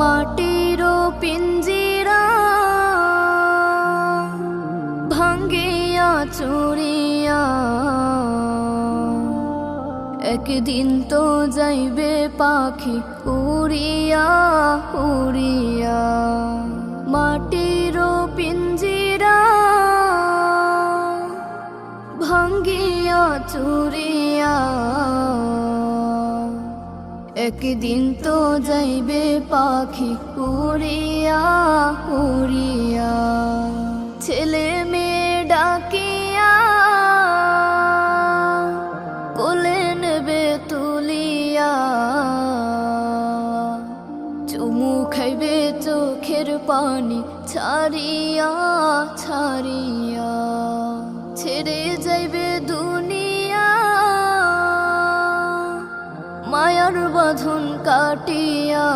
মাটির পিঞ্জিরা ভাঙ্গিয়া চুরিয়া একদিন তো যাইবে পাখি উড়িয়া উড়িয়া। মাটির পিঞ্জিরা ভাঙ্গিয়া চুরিয়া একদিন তো যাইবে পাখি উড়িয়া উড়িয়া। ছেলে মেয়ে ডাকিয়া কোলে নেবে তুলিয়া চুমু খাইবে চোখের পানি ছাড়িয়া ছাড়িয়া। ছেড়ে যাইবে দুনিয়া মায়ার বাঁধন কাটিয়া।